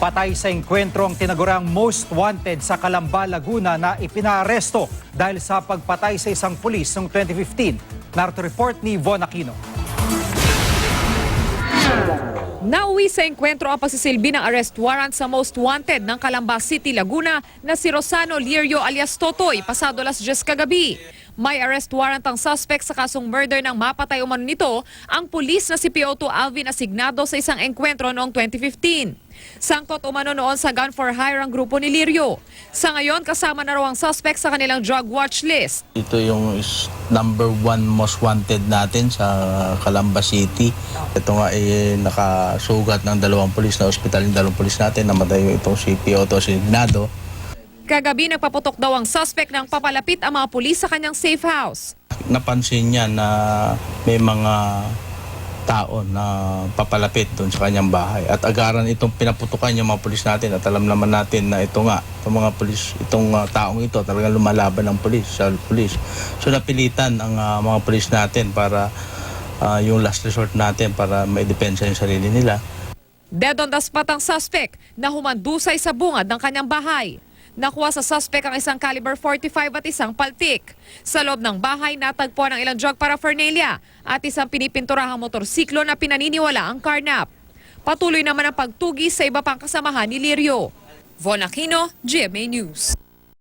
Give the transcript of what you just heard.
Patay sa engkwentro ang tinagurang most wanted sa Calamba, Laguna na ipinaaresto dahil sa pagpatay sa isang pulis noong 2015. Narito report ni Von Aquino. Nauwi sa engkwentro ang pagsisilbi ng arrest warrant sa most wanted ng Calamba City, Laguna na si Rosano Lirio alias Totoy pasado alas 10 kagabi. May arrest warrant ang suspect sa kasong murder ng mapatay umano nito ang pulis na si Pioto Alvin asignado sa isang engkwentro noong 2015. Sangkot umano noon sa gun for hire ang grupo ni Lirio. Sa ngayon, kasama na raw ang suspect sa kanilang drug watch list. Ito yung number 1 most wanted natin sa Calamba City. Ito nga ay nakasugat ng 2 pulis na ospital yung 2 pulis natin. Namatay itong si Pioto asignado. Kagabi nagpaputok daw ang suspect nang papalapit ang mga pulis sa kanyang safe house. Napansin niya na may mga tao na papalapit doon sa kanyang bahay. At agaran itong pinaputukan yung mga pulis natin. At alam naman natin na ito nga, itong mga pulis, itong taong ito talagang lumalaban ng pulis sa pulis. So napilitan ang mga pulis natin para yung last resort natin para maidepensa yung sarili nila. Dead on the spot ang suspect na humandusay sa bungad ng kanyang bahay. Nakuha sa suspect ang isang caliber 45 at isang paltik. Sa loob ng bahay, natagpuan ang ilang drug paraphernalia at isang pinipinturahang motorsiklo na pinaniniwala ang carnap. Patuloy naman ang pagtugis sa iba pang kasamahan ni Lirio. Von Aquino, GMA News.